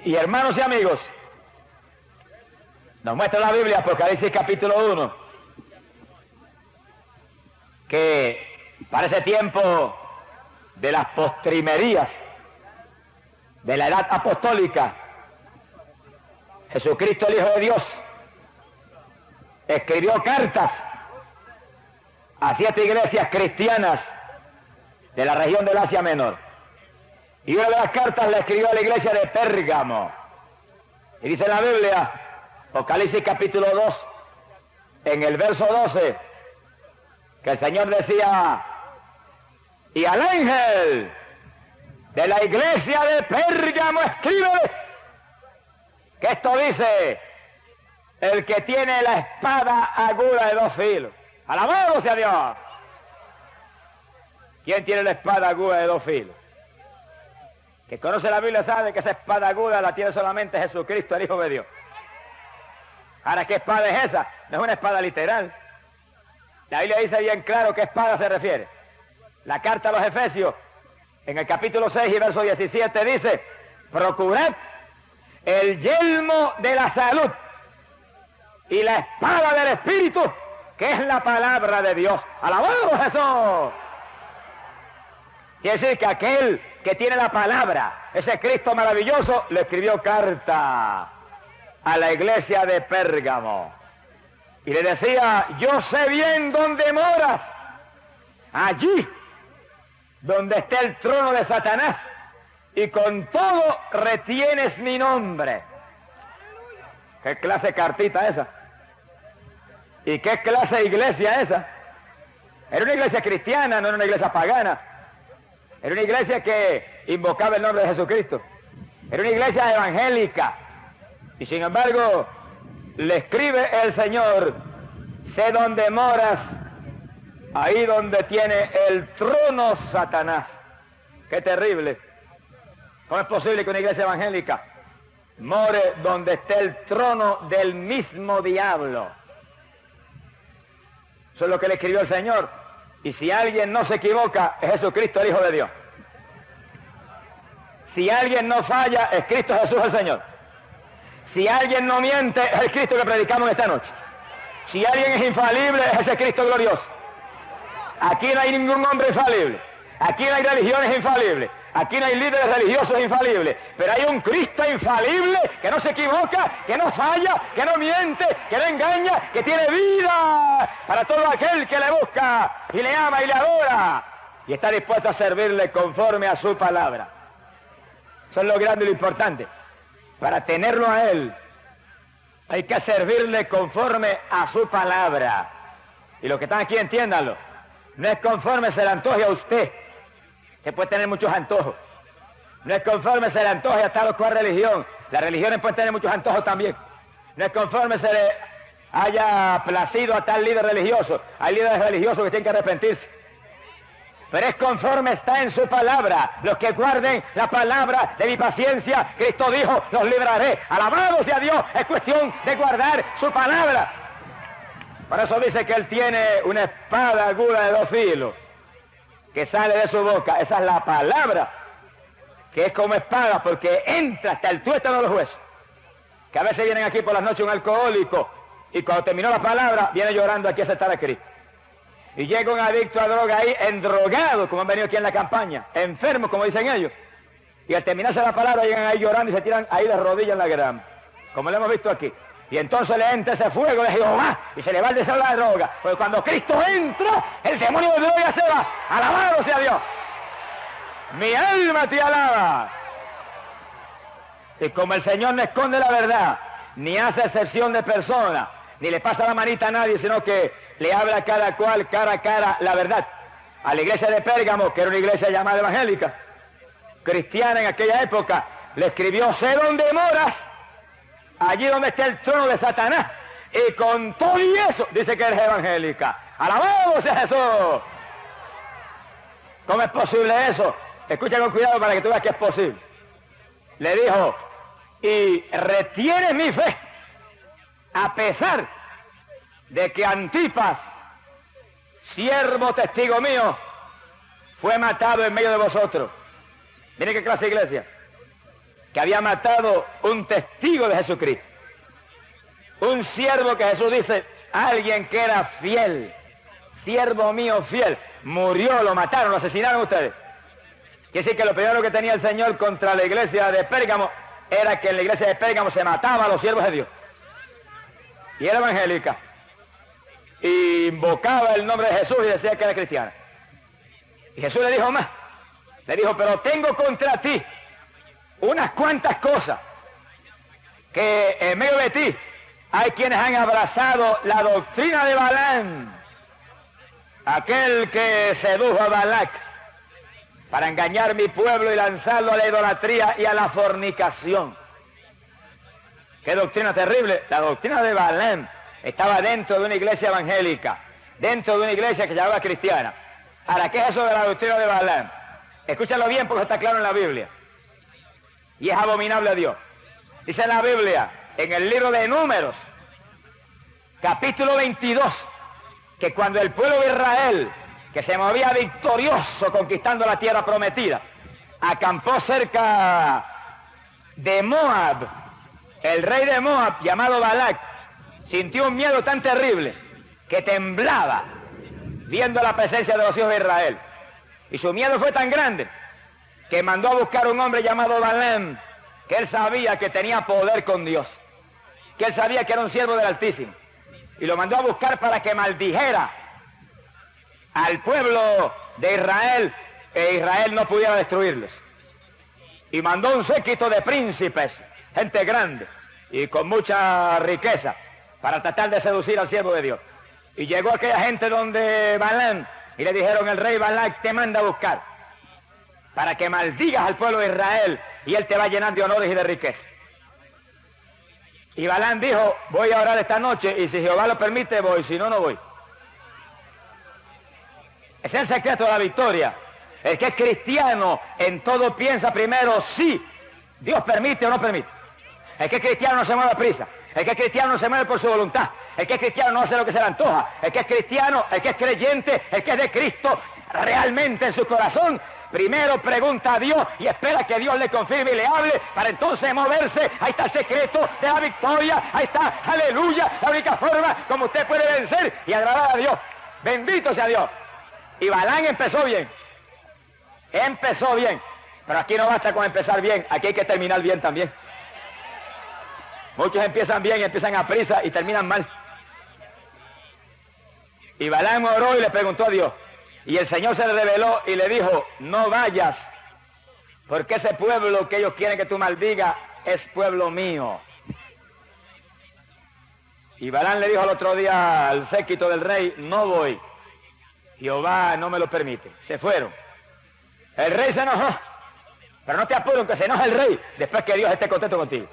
Y hermanos y amigos, nos muestra la Biblia, Apocalipsis capítulo 1, que para ese tiempo de las postrimerías de la edad apostólica, Jesucristo, el Hijo de Dios, escribió cartas a 7 iglesias cristianas de la región del Asia Menor. Y una de las cartas la escribió a la iglesia de Pérgamo. Y dice en la Biblia, Apocalipsis capítulo 2, en el verso 12, que el Señor decía: y al ángel de la iglesia de Pérgamo escríbele que esto dice el que tiene la espada aguda de 2 filos. ¡Alabado sea Dios! ¿Quién tiene la espada aguda de 2 filos? Que conoce la Biblia sabe que esa espada aguda la tiene solamente Jesucristo, el Hijo de Dios. Ahora, ¿qué espada es esa? No es una espada literal. La Biblia dice bien claro qué espada se refiere. La carta a los Efesios, en el capítulo 6 y verso 17, dice: procurad el yelmo de la salud y la espada del Espíritu, que es la palabra de Dios. ¡Alabado Jesús! Quiere decir que aquel que tiene la palabra, ese Cristo maravilloso, le escribió carta a la iglesia de Pérgamo. Y le decía: yo sé bien dónde moras, allí donde está el trono de Satanás, y con todo retienes mi nombre. ¿Qué clase de cartita esa? ¿Y qué clase de iglesia esa? Era una iglesia cristiana, no era una iglesia pagana. Era una iglesia que invocaba el nombre de Jesucristo. Era una iglesia evangélica. Y sin embargo, le escribe el Señor: sé dónde moras, ahí donde tiene el trono Satanás. ¡Qué terrible! ¿Cómo es posible que una iglesia evangélica more donde esté el trono del mismo diablo? Eso es lo que le escribió el Señor. Y si alguien no se equivoca, es Jesucristo, el Hijo de Dios. Si alguien no falla, es Cristo Jesús el Señor. Si alguien no miente, es el Cristo que predicamos esta noche. Si alguien es infalible, es ese Cristo glorioso. Aquí no hay ningún hombre infalible. Aquí no hay religiones infalibles. Aquí no hay líderes religiosos infalibles. Pero hay un Cristo infalible que no se equivoca, que no falla, que no miente, que no engaña, que tiene vida para todo aquel que le busca y le ama y le adora. Y está dispuesto a servirle conforme a su palabra. Eso es lo grande y lo importante. Para tenerlo a Él, hay que servirle conforme a su palabra. Y los que están aquí, entiéndanlo. No es conforme se le antoje a usted, que puede tener muchos antojos. No es conforme se le antoje a tal o cual religión. Las religiones pueden tener muchos antojos también. No es conforme se le haya placido a tal líder religioso. Hay líderes religiosos que tienen que arrepentirse. Pero es conforme está en su palabra. Los que guarden la palabra de mi paciencia, Cristo dijo, los libraré. Alabado sea Dios, es cuestión de guardar su palabra. Por eso dice que Él tiene una espada aguda de 2 filos que sale de su boca. Esa es la palabra, que es como espada, porque entra hasta el tuétano de los huesos. Que a veces vienen aquí por las noches un alcohólico, y cuando terminó la palabra, viene llorando aquí a aceptar a Cristo. Y llega un adicto a droga ahí, endrogado, como han venido aquí en la campaña, enfermo, como dicen ellos. Y al terminarse la palabra, llegan ahí llorando y se tiran ahí de rodillas en la grama, como lo hemos visto aquí. Y entonces le entra ese fuego de Jehová y se le va el deseo de la droga. Porque cuando Cristo entra, el demonio de droga se va. ¡Alabado sea Dios! Mi alma te alaba. Y como el Señor no esconde la verdad, ni hace excepción de personas, ni le pasa la manita a nadie, sino que le habla a cada cual cara a cara la verdad. A la iglesia de Pérgamo, que era una iglesia llamada evangélica, cristiana en aquella época, le escribió: sé dónde moras, allí donde está el trono de Satanás. Y con todo y eso, dice que eres evangélica. ¡Alabado sea Jesús! ¿Cómo es posible eso? Escucha con cuidado para que tú veas que es posible. Le dijo: y retienes mi fe, a pesar de que Antipas, siervo testigo mío, fue matado en medio de vosotros. Miren qué clase de iglesia. que había matado un testigo de Jesucristo. Un siervo que Jesús dice, alguien que era fiel, siervo mío fiel, murió, lo mataron, lo asesinaron ustedes. Quiere decir que lo primero que tenía el Señor contra la iglesia de Pérgamo era que en la iglesia de Pérgamo se mataba a los siervos de Dios. Y era evangélica. Y invocaba el nombre de Jesús y decía que era cristiana. Y Jesús le dijo más. Le dijo, pero tengo contra ti unas cuantas cosas, que en medio de ti hay quienes han abrazado la doctrina de Balaam, aquel que sedujo a Balac para engañar mi pueblo y lanzarlo a la idolatría y a la fornicación. ¡Qué doctrina terrible! La doctrina de Balaam estaba dentro de una iglesia evangélica, dentro de una iglesia que se llamaba cristiana. Ahora, ¿qué es eso de la doctrina de Balaam? Escúchalo bien porque está claro en la Biblia. Y es abominable a Dios. Dice en la Biblia, en el libro de Números, capítulo 22, que cuando el pueblo de Israel, que se movía victorioso conquistando la tierra prometida, acampó cerca de Moab, el rey de Moab, llamado Balac, sintió un miedo tan terrible que temblaba viendo la presencia de los hijos de Israel. Y su miedo fue tan grande que mandó a buscar un hombre llamado Balaam, que él sabía que tenía poder con Dios, que él sabía que era un siervo del Altísimo, y lo mandó a buscar para que maldijera al pueblo de Israel, e Israel no pudiera destruirlos. Y mandó un séquito de príncipes, gente grande y con mucha riqueza, para tratar de seducir al siervo de Dios. Y llegó aquella gente donde Balaam, y le dijeron, el rey Balac te manda a buscar para que maldigas al pueblo de Israel y él te va a llenar de honores y de riqueza. Y Balaam dijo, voy a orar esta noche y si Jehová lo permite voy, si no, no voy. Ese es el secreto de la victoria. El que es cristiano en todo piensa primero si Dios permite o no permite. El que es cristiano no se mueve a prisa. El que es cristiano no se mueve por su voluntad. El que es cristiano no hace lo que se le antoja. El que es cristiano, el que es creyente, el que es de Cristo realmente en su corazón, primero pregunta a Dios y espera que Dios le confirme y le hable para entonces moverse. Ahí está el secreto de la victoria. Ahí está, aleluya, la única forma como usted puede vencer y agradar a Dios. Bendito sea Dios. Y Balaam empezó bien. Empezó bien. Pero aquí no basta con empezar bien, aquí hay que terminar bien también. Muchos empiezan bien, empiezan a prisa y terminan mal. Y Balaam oró y le preguntó a Dios. Y el Señor se le reveló y le dijo, no vayas, porque ese pueblo que ellos quieren que tú maldigas es pueblo mío. Y Balaam le dijo al otro día al séquito del rey, no voy. Jehová no me lo permite. Se fueron. El rey se enojó. Pero no te apures que se enoje el rey después que Dios esté contento contigo.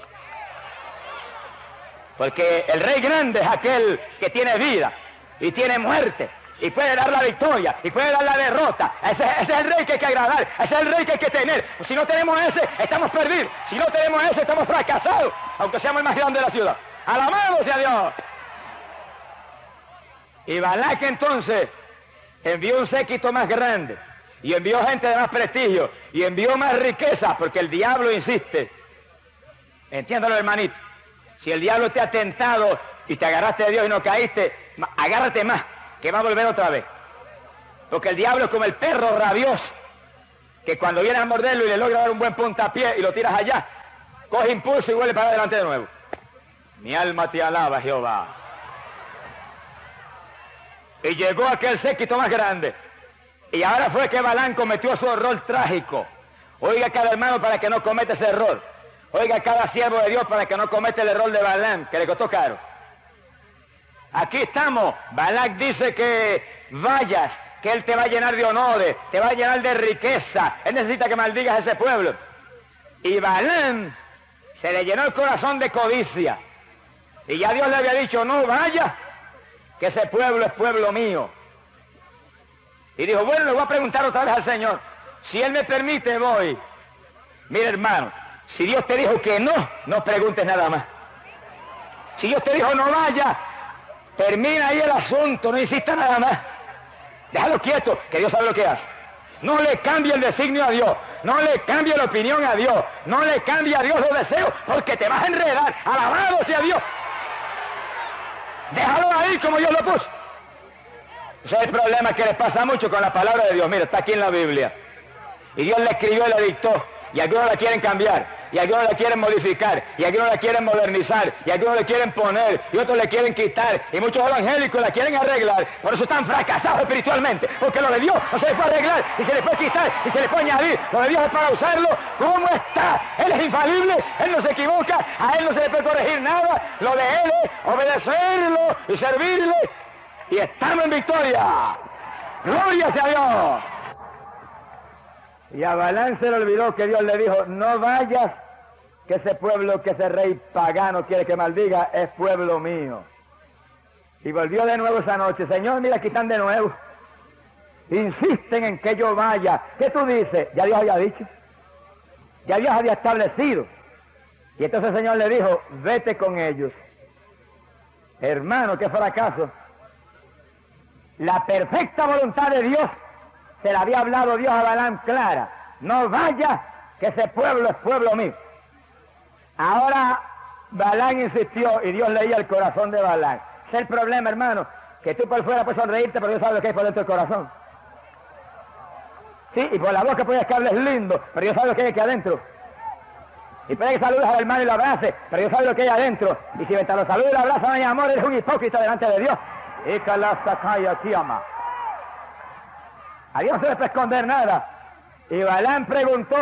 Porque el rey grande es aquel que tiene vida y tiene muerte y puede dar la victoria y puede dar la derrota. Ese es el rey que hay que agradar, ese es el rey que hay que tener. Si no tenemos ese, estamos perdidos. Si no tenemos ese, estamos fracasados, aunque seamos el más grande de la ciudad. ¡Alabado sea Dios! Y Balac entonces envió un séquito más grande y envió gente de más prestigio y envió más riqueza, porque el diablo insiste. Entiéndalo, hermanito. Si el diablo te ha tentado y te agarraste de Dios y no caíste, agárrate más, que va a volver otra vez. Porque el diablo es como el perro rabioso, que cuando vienes a morderlo y le logra dar un buen puntapié y lo tiras allá, coge impulso y vuelve para adelante de nuevo. Mi alma te alaba, Jehová. Y llegó aquel séquito más grande. Y ahora fue que Balaam cometió su error trágico. Oiga cada hermano para que no cometa ese error. Oiga cada siervo de Dios para que no cometa el error de Balaam, que le costó caro. Aquí estamos. Balac dice que vayas, que él te va a llenar de honores, te va a llenar de riqueza. Él necesita que maldigas a ese pueblo. Y Balaam se le llenó el corazón de codicia. Y ya Dios le había dicho, no vaya, que ese pueblo es pueblo mío. Y dijo, bueno, le voy a preguntar otra vez al Señor. Si Él me permite, voy. Mira, hermano, si Dios te dijo que no, no preguntes nada más. Si Dios te dijo no vaya, termina ahí el asunto, no insista nada más. Déjalo quieto, que Dios sabe lo que hace. No le cambie el designio a Dios. No le cambie la opinión a Dios. No le cambie a Dios los deseos, porque te vas a enredar. Alabado sea Dios. Déjalo ahí como Dios lo puso. Ese es el problema que les pasa mucho con la palabra de Dios. Mira, está aquí en la Biblia. Y Dios la escribió y la dictó. Y algunos la quieren cambiar. Y algunos la quieren modificar. Y algunos la quieren modernizar. Y algunos le quieren poner. Y otros le quieren quitar. Y muchos evangélicos la quieren arreglar. Por eso están fracasados espiritualmente. Porque lo de Dios no se le puede arreglar. Y se le puede quitar. Y se le puede añadir. Lo de Dios es para usarlo como está. Él es infalible. Él no se equivoca. A Él no se le puede corregir nada. Lo de Él es obedecerlo y servirle. Y estamos en victoria. Gloria sea a Dios. Y a Balaam se le olvidó que Dios le dijo, no vayas, que ese pueblo que ese rey pagano quiere que maldiga es pueblo mío. Y volvió de nuevo esa noche. Señor, mira, aquí están de nuevo. Insisten en que yo vaya. ¿Qué tú dices? Ya Dios había dicho. Ya Dios había establecido. Y entonces el Señor le dijo, vete con ellos. Hermano, qué fracaso. La perfecta voluntad de Dios se la había hablado Dios a Balaam clara. No vaya, que ese pueblo es pueblo mío. Ahora Balaam insistió y Dios leía el corazón de Balaam. Ese es el problema, hermano, que tú por fuera puedes sonreírte, pero Dios sabe lo que hay por dentro del corazón. Sí, y por la boca puedes que hables lindo, pero Dios sabe lo que hay aquí adentro. Y puede que saludes al hermano y lo abraces, pero Dios sabe lo que hay adentro. Y si mientras lo saludas y lo abrazas no hay amor, eres un hipócrita delante de Dios. Y a Dios no se le puede esconder nada. Y Balaam preguntó,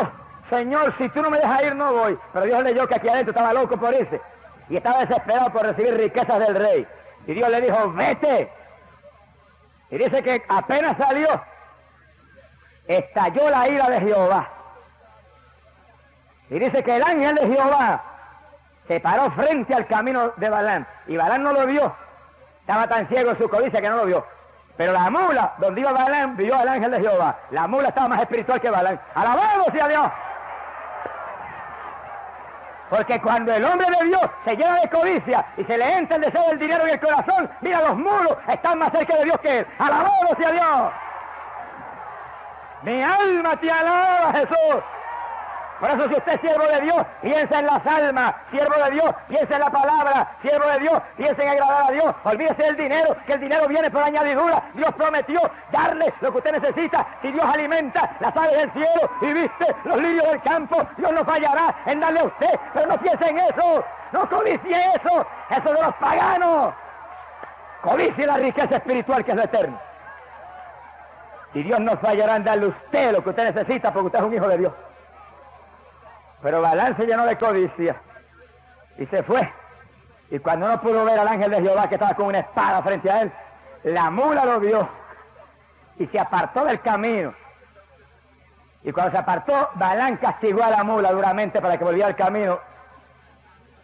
Señor, si tú no me dejas ir, no voy. Pero Dios leyó que aquí adentro estaba loco por irse. Y estaba desesperado por recibir riquezas del rey. Y Dios le dijo, vete. Y dice que apenas salió, estalló la ira de Jehová. Y dice que el ángel de Jehová se paró frente al camino de Balaam. Y Balaam no lo vio. Estaba tan ciego en su codicia que no lo vio. Pero la mula, donde iba Balaam, vio al ángel de Jehová. La mula estaba más espiritual que Balaam. ¡Alabado sea Dios! Porque cuando el hombre de Dios se llena de codicia y se le entra el deseo del dinero en el corazón, mira, los mulos están más cerca de Dios que él. ¡Alabado sea Dios! Mi alma te alaba, Jesús. Por eso, si usted es siervo de Dios, piensa en las almas. Siervo de Dios, piensa en la palabra. Siervo de Dios, piensa en agradar a Dios. Olvídese del dinero, que el dinero viene por añadidura. Dios prometió darle lo que usted necesita. Si Dios alimenta las aves del cielo y viste los lirios del campo, Dios no fallará en darle a usted. Pero no piense en eso. No codicie eso. Eso de los paganos. Codicie la riqueza espiritual que es lo eterno. Y Dios no fallará en darle a usted lo que usted necesita porque usted es un hijo de Dios. Pero Balaam se llenó de codicia y se fue. Y cuando no pudo ver al ángel de Jehová que estaba con una espada frente a él, la mula lo vio y se apartó del camino. Y cuando se apartó, Balaam castigó a la mula duramente para que volviera al camino.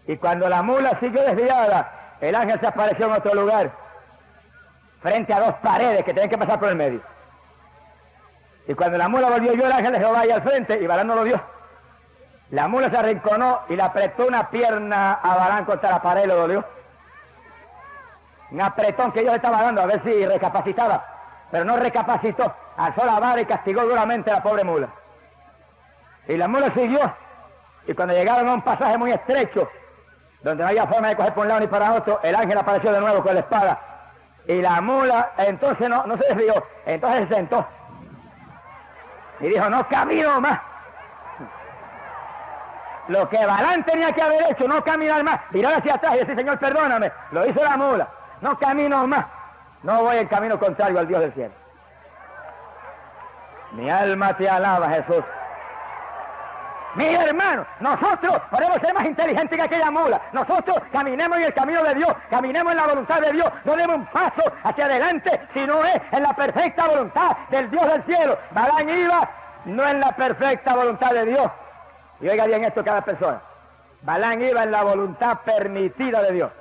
Y cuando la mula siguió desviada, el ángel se apareció en otro lugar, frente a dos paredes que tenían que pasar por el medio. Y cuando la mula volvió, vio el ángel de Jehová ahí al frente y Balaam no lo vio. La mula se arrinconó y le apretó una pierna a Balaam contra la pared y lo dolió. Un apretón que Dios le estaba dando a ver si recapacitaba. Pero no recapacitó. Alzó la vara y castigó duramente a la pobre mula. Y la mula siguió. Y cuando llegaron a un pasaje muy estrecho, donde no había forma de coger por un lado ni para otro, el ángel apareció de nuevo con la espada. Y la mula entonces no se desvió. Entonces se sentó. Y dijo, no camino más. Lo que Balaam tenía que haber hecho, no caminar más, mirar hacia atrás y decir, Señor, perdóname, lo hizo la mula, no camino más, no voy en camino contrario al Dios del cielo. Mi alma te alaba, Jesús. Mi hermano, nosotros podemos ser más inteligentes que aquella mula. Nosotros caminemos en el camino de Dios, caminemos en la voluntad de Dios, no demos un paso hacia adelante, sino es en la perfecta voluntad del Dios del cielo. Balaam iba no en la perfecta voluntad de Dios. Y oiga bien esto cada persona. Balaam iba en la voluntad permitida de Dios.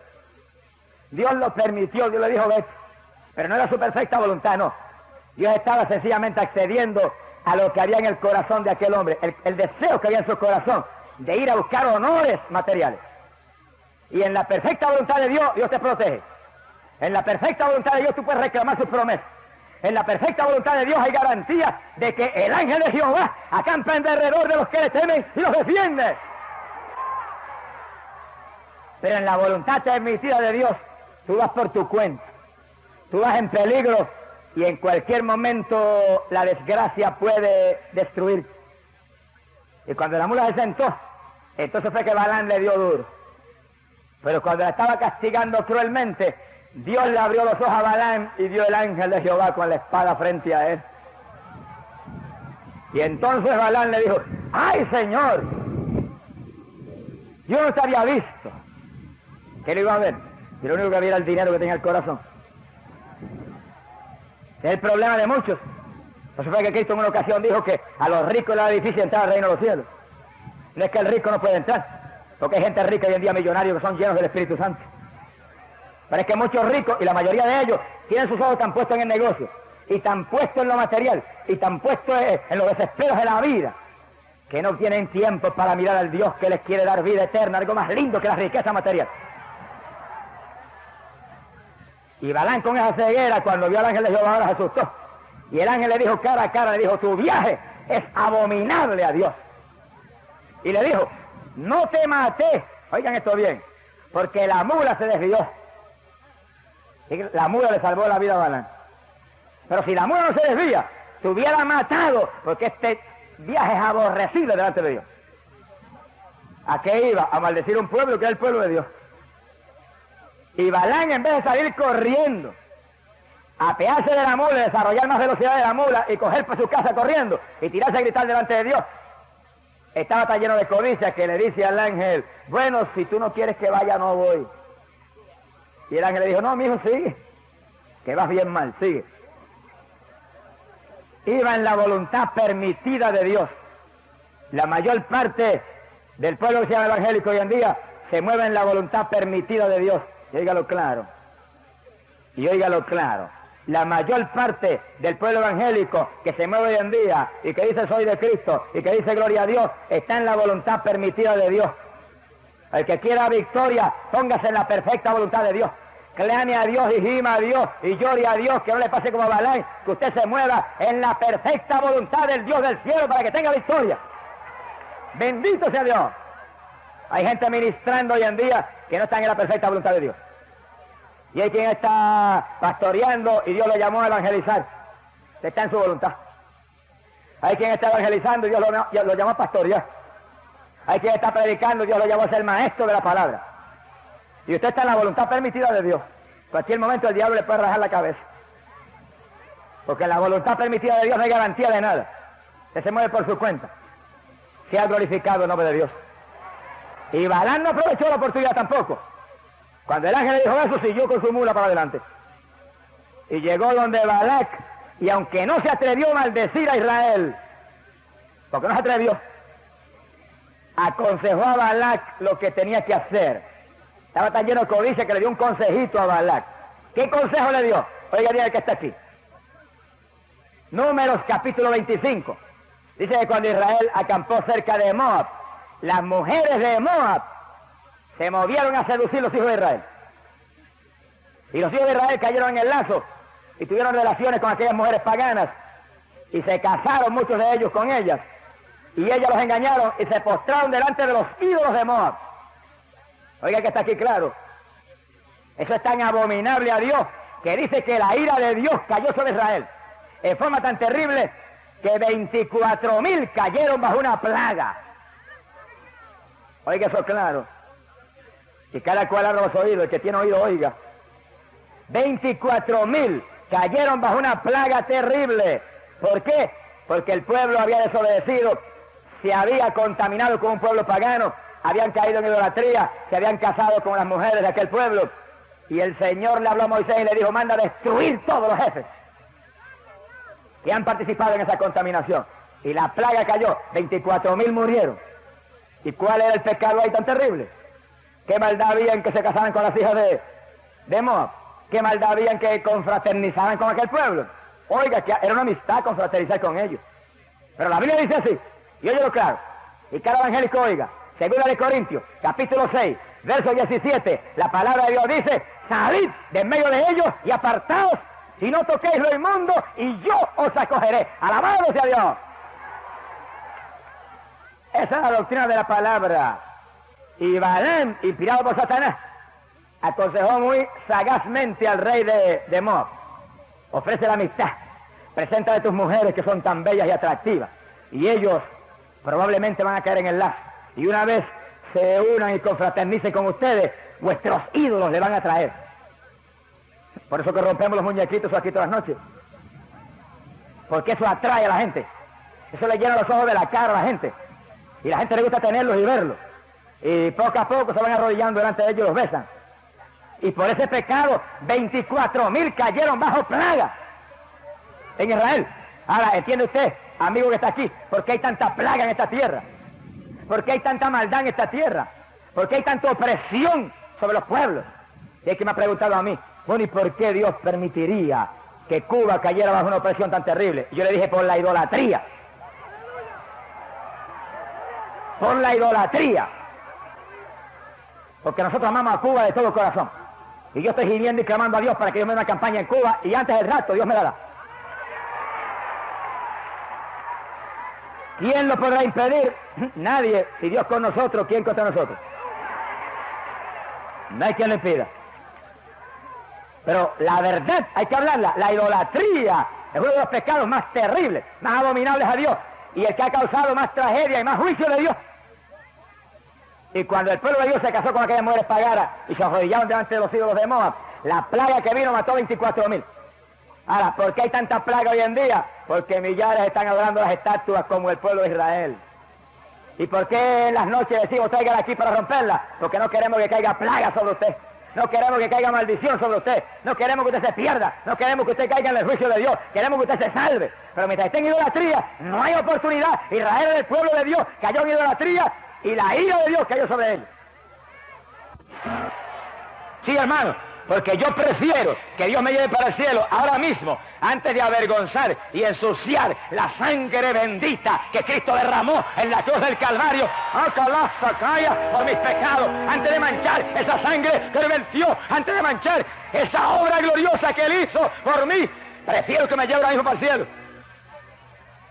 Dios lo permitió, Dios le dijo, vete. Pero no era su perfecta voluntad, no. Dios estaba sencillamente accediendo a lo que había en el corazón de aquel hombre, el deseo que había en su corazón, de ir a buscar honores materiales. Y en la perfecta voluntad de Dios, Dios te protege. En la perfecta voluntad de Dios tú puedes reclamar sus promesas. en la perfecta voluntad de Dios hay garantía de que el ángel de Jehová acampa en derredor de los que le temen y los defiende. Pero en la voluntad permitida de Dios, tú vas por tu cuenta, tú vas en peligro y en cualquier momento la desgracia puede destruirte. Y cuando la mula se sentó, entonces fue que Balaam le dio duro. Pero cuando la estaba castigando cruelmente, Dios le abrió los ojos a Balaam y dio el ángel de Jehová con la espada frente a él. Y entonces Balaam le dijo: ¡ay, Señor! Yo no te había visto. ¿Qué le iba a ver? Y lo único que había era el dinero que tenía el corazón. Es el problema de muchos. Por eso fue que Cristo en una ocasión dijo que a los ricos les era difícil entrar al reino de los cielos. No es que el rico no puede entrar, porque hay gente rica hoy en día, millonarios, que son llenos del Espíritu Santo. Pero es que muchos ricos, y la mayoría de ellos, tienen sus ojos tan puestos en el negocio, y tan puestos en lo material, y tan puestos en los desesperos de la vida, que no tienen tiempo para mirar al Dios que les quiere dar vida eterna, algo más lindo que la riqueza material. Y Balaam, con esa ceguera, cuando vio al ángel de Jehová, ahora se asustó. Y el ángel le dijo cara a cara, le dijo: tu viaje es abominable a Dios. Y le dijo: no te maté, oigan esto bien, porque la mula se desvió. Y la mula le salvó la vida a Balaam. Pero si la mula no se desvía, te hubiera matado, porque este viaje es aborrecible delante de Dios. ¿A qué iba? A maldecir un pueblo que es el pueblo de Dios. Y Balaam, en vez de salir corriendo, apearse de la mula, desarrollar más velocidad de la mula y coger para su casa corriendo y tirarse a gritar delante de Dios, estaba tan lleno de codicia que le dice al ángel: bueno, si tú no quieres que vaya, no voy. Y el ángel le dijo: no, mijo, sigue, que vas bien mal, sigue. Iba en la voluntad permitida de Dios. La mayor parte del pueblo que se llama evangélico hoy en día se mueve en la voluntad permitida de Dios. Y óigalo claro. Y óigalo claro. La mayor parte del pueblo evangélico que se mueve hoy en día y que dice soy de Cristo y que dice gloria a Dios, está en la voluntad permitida de Dios. El que quiera victoria, póngase en la perfecta voluntad de Dios. Clame a Dios y gima a Dios y llore a Dios, que no le pase como a Balaam, que usted se mueva en la perfecta voluntad del Dios del cielo para que tenga victoria. Bendito sea Dios. Hay gente ministrando hoy en día que no están en la perfecta voluntad de Dios. Y hay quien está pastoreando y Dios lo llamó a evangelizar. Está en su voluntad. Hay quien está evangelizando y Dios lo llamó a pastorear. Hay quien está predicando y Dios lo llamó a ser maestro de la palabra. Y usted está en la voluntad permitida de Dios. En cualquier momento el diablo le puede rajar la cabeza. Porque en la voluntad permitida de Dios no hay garantía de nada. Usted se mueve por su cuenta. Sea glorificado el nombre de Dios. Y Balaam no aprovechó la oportunidad tampoco. Cuando el ángel le dijo eso, siguió con su mula para adelante. Y llegó donde Balac, y aunque no se atrevió a maldecir a Israel, porque no se atrevió, aconsejó a Balac lo que tenía que hacer. Estaba tan lleno de codicia que le dio un consejito a Balac. ¿Qué consejo le dio? Oiga bien el que está aquí. Números capítulo 25. Dice que cuando Israel acampó cerca de Moab, las mujeres de Moab se movieron a seducir los hijos de Israel. Y los hijos de Israel cayeron en el lazo y tuvieron relaciones con aquellas mujeres paganas y se casaron muchos de ellos con ellas. Y ellas los engañaron y se postraron delante de los ídolos de Moab. Oiga que está aquí claro. Eso es tan abominable a Dios que dice que la ira de Dios cayó sobre Israel en forma tan terrible que 24,000 cayeron bajo una plaga. Oiga eso claro. Y cada cual abra los oídos, el que tiene oído oiga. 24,000 cayeron bajo una plaga terrible. ¿Por qué? Porque el pueblo había desobedecido, se había contaminado con un pueblo pagano, habían caído en idolatría, se habían casado con las mujeres de aquel pueblo. Y el Señor le habló a Moisés y le dijo: manda a destruir todos los jefes que han participado en esa contaminación. Y la plaga cayó, 24,000 murieron. ¿Y cuál era el pecado ahí tan terrible? ¿Qué maldad había en que se casaran con las hijas de Moab? ¿Qué maldad había en que confraternizaran con aquel pueblo? Oiga, que era una amistad confraternizar con ellos. Pero la Biblia dice así, y óyelo claro, y cada evangélico oiga, 2 de Corintios, capítulo 6, verso 17, la palabra de Dios dice: salid de en medio de ellos y apartaos y no toquéis lo inmundo, y yo os acogeré. Alabado sea Dios. Esa es la doctrina de la palabra. Y Balaam, inspirado por Satanás, aconsejó muy sagazmente al rey de Moab. Ofrece la amistad. Presenta de tus mujeres que son tan bellas y atractivas. Y ellos probablemente van a caer en el lazo. Y una vez se unan y confraternicen con ustedes, vuestros ídolos le van a traer. Por eso que rompemos los muñequitos aquí todas las noches. Porque eso atrae a la gente. Eso le llena los ojos de la cara a la gente. Y la gente le gusta tenerlos y verlos. Y poco a poco se van arrodillando delante de ellos y los besan. Y por ese pecado, 24,000 cayeron bajo plaga en Israel. Ahora, ¿entiende usted, amigo que está aquí, por qué hay tanta plaga en esta tierra? ¿Por qué hay tanta maldad en esta tierra? ¿Por qué hay tanta opresión sobre los pueblos? Y es que me ha preguntado a mí, bueno, ¿y por qué Dios permitiría que Cuba cayera bajo una opresión tan terrible? Y yo le dije, por la idolatría. Por la idolatría. Porque nosotros amamos a Cuba de todo corazón. Y yo estoy gimiendo y clamando a Dios para que Dios me dé una campaña en Cuba, y antes del rato Dios me la da. ¿Quién lo podrá impedir? Nadie. Si Dios con nosotros, ¿quién contra nosotros? No hay quien lo impida. Pero la verdad hay que hablarla. La idolatría es uno de los pecados más terribles, más abominables a Dios, y el que ha causado más tragedia y más juicio de Dios. Y cuando el pueblo de Dios se casó con aquellas mujeres paganas y se arrodillaron delante de los ídolos de Moab, la plaga que vino mató 24,000. Ahora, ¿por qué hay tanta plaga hoy en día? Porque millares están adorando las estatuas como el pueblo de Israel. ¿Y por qué en las noches decimos traigan aquí para romperla? Porque no queremos que caiga plaga sobre usted. No queremos que caiga maldición sobre usted. No queremos que usted se pierda. No queremos que usted caiga en el juicio de Dios. Queremos que usted se salve. Pero mientras esté en idolatría, no hay oportunidad. Israel era el pueblo de Dios, cayó en idolatría y la ira de Dios cayó sobre él. Sí, hermano, porque yo prefiero que Dios me lleve para el cielo ahora mismo, antes de avergonzar y ensuciar la sangre bendita que Cristo derramó en la cruz del Calvario, por mis pecados, antes de manchar esa sangre que Él vertió, antes de manchar esa obra gloriosa que Él hizo por mí. Prefiero que me lleve ahora mismo para el cielo,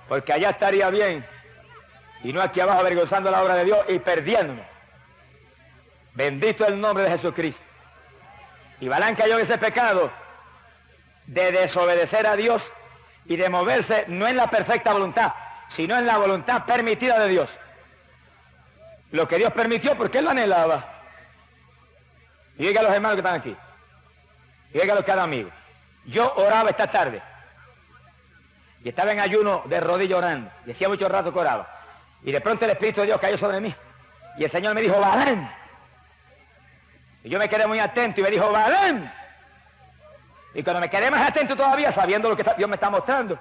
porque allá estaría bien y no aquí abajo avergonzando la obra de Dios y perdiéndome. Bendito el nombre de Jesucristo. Y Balaam cayó en ese pecado de desobedecer a Dios y de moverse no en la perfecta voluntad, sino en la voluntad permitida de Dios. Lo que Dios permitió porque Él lo anhelaba. Y diga a los hermanos que están aquí, y diga a los cada amigo. Yo oraba esta tarde y estaba en ayuno de rodillas orando, y hacía mucho rato que oraba, y de pronto el Espíritu de Dios cayó sobre mí y el Señor me dijo, Balaam. Y yo me quedé muy atento y me dijo, Balaam. Y cuando me quedé más atento todavía, sabiendo lo que Dios me está mostrando,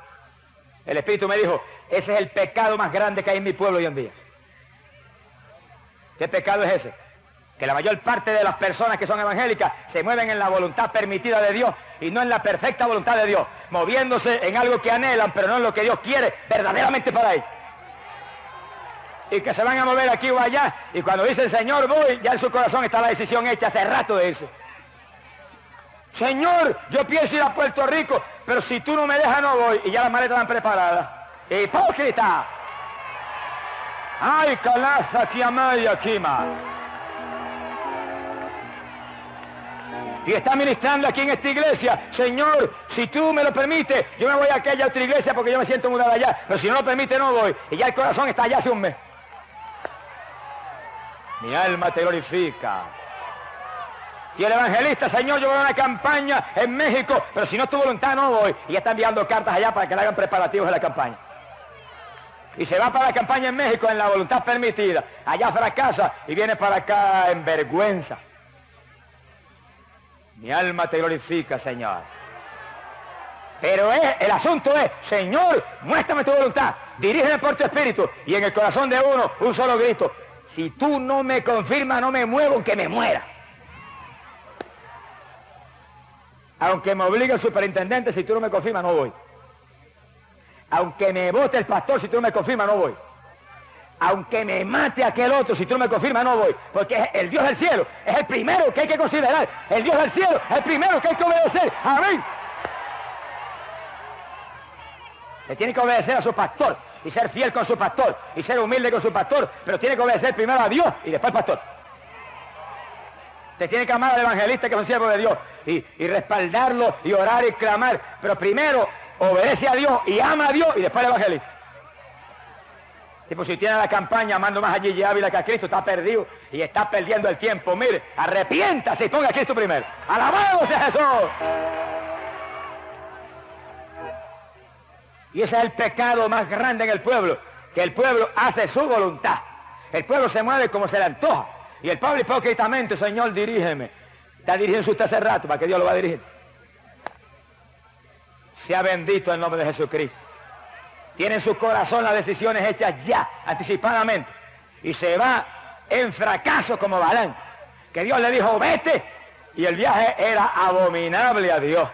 el Espíritu me dijo, ese es el pecado más grande que hay en mi pueblo hoy en día. ¿Qué pecado es ese? Que la mayor parte de las personas que son evangélicas se mueven en la voluntad permitida de Dios y no en la perfecta voluntad de Dios, moviéndose en algo que anhelan, pero no en lo que Dios quiere verdaderamente para ellos. Y que se van a mover aquí o allá, y cuando dice el Señor voy, ya en su corazón está la decisión hecha hace rato de eso. Señor, yo pienso ir a Puerto Rico, pero si tú no me dejas no voy, y ya las maletas están preparadas. ¡Hipócrita! ¡Ay, calaza, kiamaya, kima! Y está ministrando aquí en esta iglesia, Señor, si tú me lo permites, yo me voy a aquella otra iglesia porque yo me siento mudado allá, pero si no lo permite no voy, y ya el corazón está allá hace un mes. Mi alma te glorifica. Y el evangelista, Señor, yo voy a una campaña en México, pero si no es tu voluntad no voy. Y ya está enviando cartas allá para que le hagan preparativos de la campaña. Y se va para la campaña en México en la voluntad permitida. Allá fracasa y viene para acá en vergüenza. Mi alma te glorifica, Señor. Pero el asunto es, Señor, muéstrame tu voluntad, dirígeme por tu espíritu. Y en el corazón de uno, un solo grito. Si tú no me confirmas, no me muevo, aunque me muera. Aunque me obligue el superintendente, si tú no me confirmas, no voy. Aunque me vote el pastor, si tú no me confirmas, no voy. Aunque me mate aquel otro, si tú no me confirmas, no voy. Porque el Dios del cielo es el primero que hay que considerar. El Dios del cielo es el primero que hay que obedecer. Amén. Le tiene que obedecer a su pastor y ser fiel con su pastor y ser humilde con su pastor, pero tiene que obedecer primero a Dios y después al pastor. Usted tiene que amar al evangelista que es un siervo de Dios y respaldarlo y orar y clamar, pero primero obedece a Dios y ama a Dios y después al evangelista. Tipo, si tiene la campaña amando más a Gigi Ávila que a Cristo, está perdido y está perdiendo el tiempo. Mire, arrepiéntase y ponga a Cristo primero. ¡Alabado sea Jesús! Y ese es el pecado más grande en el pueblo, que el pueblo hace su voluntad. El pueblo se mueve como se le antoja. Y el pueblo hipócritamente, Señor, dirígeme. Está dirigiendo usted hace rato, ¿para qué Dios lo va a dirigir? Sea bendito el nombre de Jesucristo. Tiene en su corazón las decisiones hechas ya, anticipadamente. Y se va en fracaso como Balaam, que Dios le dijo, vete. Y el viaje era abominable a Dios.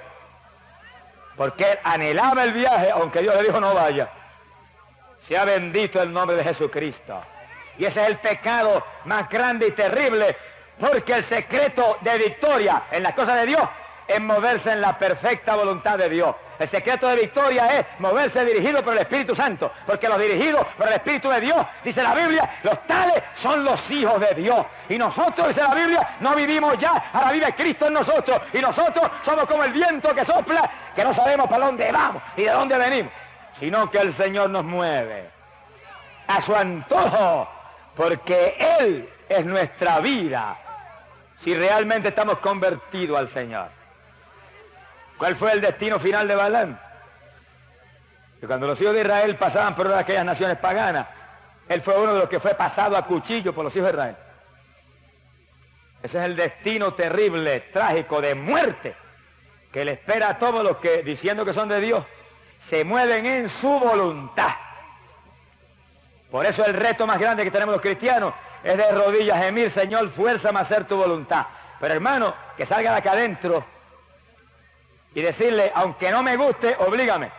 Porque él anhelaba el viaje, aunque Dios le dijo no vaya. Sea bendito el nombre de Jesucristo. Y ese es el pecado más grande y terrible, porque el secreto de victoria en las cosas de Dios es moverse en la perfecta voluntad de Dios. El secreto de victoria es moverse dirigido por el Espíritu Santo, porque los dirigidos por el Espíritu de Dios, dice la Biblia, los tales son los hijos de Dios. Y nosotros, dice la Biblia, no vivimos ya, ahora vive Cristo en nosotros. Y nosotros somos como el viento que sopla, que no sabemos para dónde vamos y de dónde venimos, sino que el Señor nos mueve a su antojo, porque Él es nuestra vida, si realmente estamos convertidos al Señor. ¿Cuál fue el destino final de Balaam? Que cuando los hijos de Israel pasaban por aquellas naciones paganas, él fue uno de los que fue pasado a cuchillo por los hijos de Israel. Ese es el destino terrible, trágico, de muerte, que le espera a todos los que, diciendo que son de Dios, se mueven en su voluntad. Por eso el reto más grande que tenemos los cristianos es de rodillas gemir, Señor, fuérzame a hacer tu voluntad. Pero hermano, que salga de acá adentro y decirle, aunque no me guste, oblígame.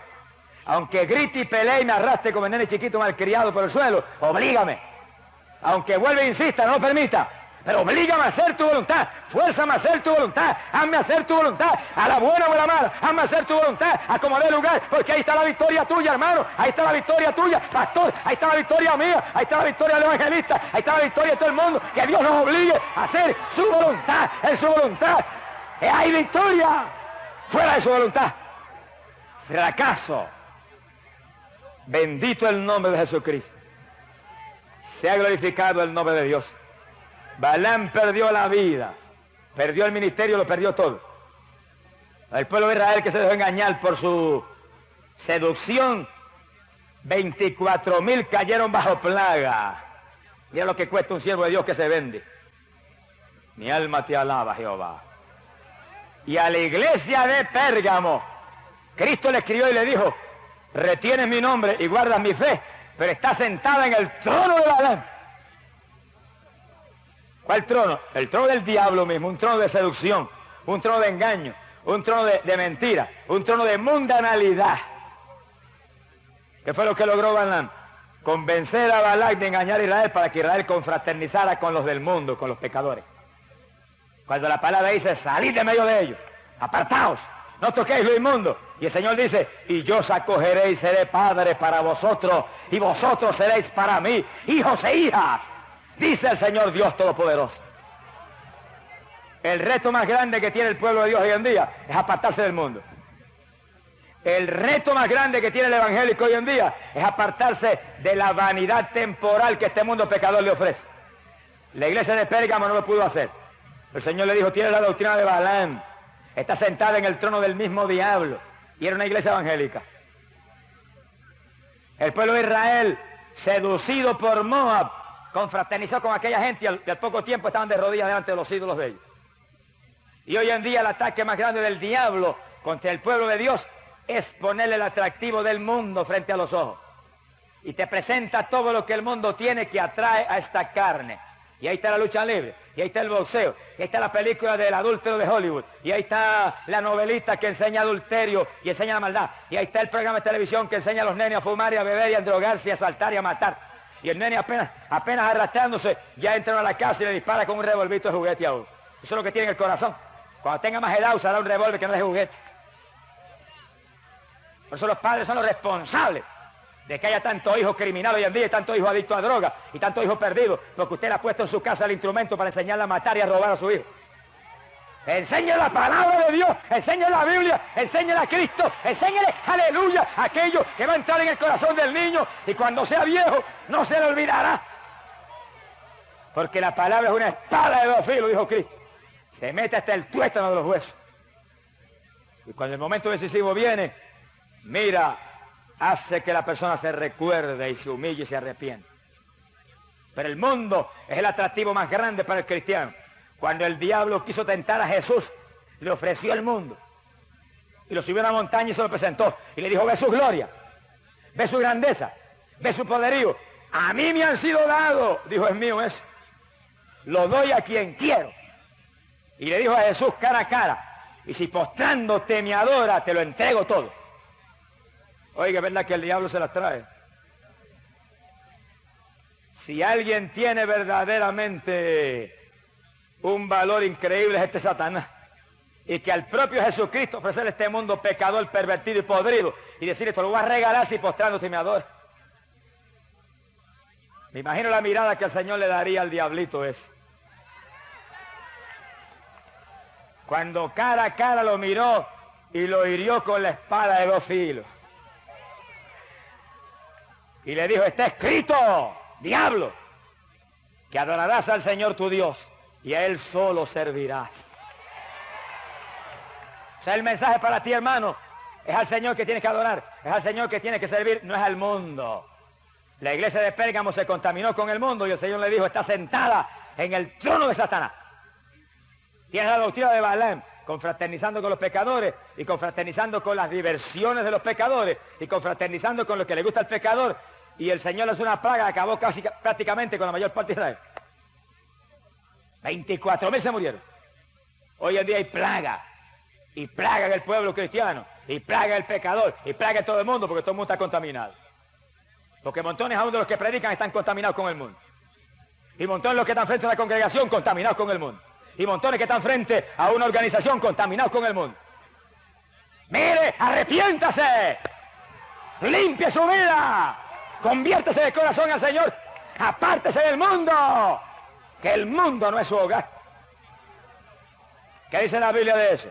Aunque grite y pelee y me arrastre como el nene chiquito malcriado por el suelo, oblígame. Aunque vuelva e insista, no lo permita, pero oblígame a hacer tu voluntad, fuérzame a hacer tu voluntad, hazme hacer tu voluntad, a la buena o a la mala, hazme hacer tu voluntad, acomodé lugar, porque ahí está la victoria tuya, hermano, ahí está la victoria tuya, pastor, ahí está la victoria mía, ahí está la victoria del evangelista, ahí está la victoria de todo el mundo, que Dios nos obligue a hacer su voluntad, en su voluntad, hay victoria. Fuera de su voluntad, fracaso. Bendito el nombre de Jesucristo. Sea glorificado el nombre de Dios. Balaam perdió la vida, perdió el ministerio, lo perdió todo. El pueblo de Israel que se dejó engañar por su seducción, 24,000 cayeron bajo plaga. Mira lo que cuesta un siervo de Dios que se vende. Mi alma te alaba, Jehová. Y a la iglesia de Pérgamo, Cristo le escribió y le dijo, retienes mi nombre y guardas mi fe, pero está sentada en el trono de Balaam. ¿Cuál trono? El trono del diablo mismo, un trono de seducción, un trono de engaño, un trono de mentira, un trono de mundanalidad. ¿Qué fue lo que logró Balaam? Convencer a Balac de engañar a Israel para que Israel confraternizara con los del mundo, con los pecadores. Cuando la palabra dice, salid de medio de ellos, apartaos, no toquéis lo inmundo. Y el Señor dice, y yo os acogeré y seré padre para vosotros, y vosotros seréis para mí, hijos e hijas, dice el Señor Dios Todopoderoso. El reto más grande que tiene el pueblo de Dios hoy en día es apartarse del mundo. El reto más grande que tiene el evangélico hoy en día es apartarse de la vanidad temporal que este mundo pecador le ofrece. La iglesia de Pérgamo no lo pudo hacer. El Señor le dijo, tiene la doctrina de Balaam, está sentada en el trono del mismo diablo, y era una iglesia evangélica. El pueblo de Israel, seducido por Moab, confraternizó con aquella gente y al poco tiempo estaban de rodillas delante de los ídolos de ellos. Y hoy en día el ataque más grande del diablo contra el pueblo de Dios es ponerle el atractivo del mundo frente a los ojos. Y te presenta todo lo que el mundo tiene que atrae a esta carne. Y ahí está la lucha libre, y ahí está el boxeo, y ahí está la película del adúltero de Hollywood, y ahí está la novelista que enseña adulterio y enseña la maldad, y ahí está el programa de televisión que enseña a los nenes a fumar y a beber y a drogarse y a asaltar y a matar. Y el nene apenas arrastrándose, ya entra a la casa y le dispara con un revolvito de juguete a uno. Eso es lo que tiene en el corazón. Cuando tenga más edad usará un revólver que no es de juguete. Por eso los padres son los responsables de que haya tanto hijo criminal hoy en día y tanto hijo adicto a droga y tanto hijo perdido, porque usted le ha puesto en su casa el instrumento para enseñarle a matar y a robar a su hijo. Enséñele la palabra de Dios, enséñele la Biblia, enséñele a Cristo, enséñele, aleluya, aquello que va a entrar en el corazón del niño y cuando sea viejo no se le olvidará. Porque la palabra es una espada de dos filos, dijo Cristo. Se mete hasta el tuétano de los huesos. Y cuando el momento decisivo viene, mira, hace que la persona se recuerde y se humille y se arrepiente. Pero el mundo es el atractivo más grande para el cristiano. Cuando el diablo quiso tentar a Jesús, le ofreció el mundo. Y lo subió a una montaña y se lo presentó. Y le dijo, ve su gloria, ve su grandeza, ve su poderío. A mí me han sido dados, dijo, es mío eso. Lo doy a quien quiero. Y le dijo a Jesús cara a cara, y si postrándote me adora, te lo entrego todo. Oiga, es verdad que el diablo se las trae. Si alguien tiene verdaderamente un valor increíble es este Satanás. Y que al propio Jesucristo ofrecerle este mundo pecador, pervertido y podrido, y decirle, esto lo voy a regalar si postrándote me adora. Me imagino la mirada que el Señor le daría al diablito ese. Cuando cara a cara lo miró y lo hirió con la espada de dos filos. Y le dijo, está escrito, diablo, que adorarás al Señor tu Dios y a Él solo servirás. O sea, el mensaje para ti, hermano, es al Señor que tienes que adorar, es al Señor que tienes que servir, no es al mundo. La iglesia de Pérgamo se contaminó con el mundo y el Señor le dijo, está sentada en el trono de Satanás. Tienes la doctrina de Balaam, confraternizando con los pecadores y confraternizando con las diversiones de los pecadores y confraternizando con lo que le gusta al pecador. Y el Señor es una plaga, acabó casi prácticamente con la mayor parte de Israel. 24.000 se murieron. Hoy en día hay plaga. Y plaga en el pueblo cristiano. Y plaga en el pecador. Y plaga en todo el mundo porque todo el mundo está contaminado. Porque montones aún de los que predican están contaminados con el mundo. Y montones de los que están frente a la congregación contaminados con el mundo. Y montones que están frente a una organización contaminados con el mundo. Mire, arrepiéntase. Limpie su vida. Conviértese de corazón al Señor. Apártese del mundo. Que el mundo no es su hogar. ¿Qué dice la Biblia de eso?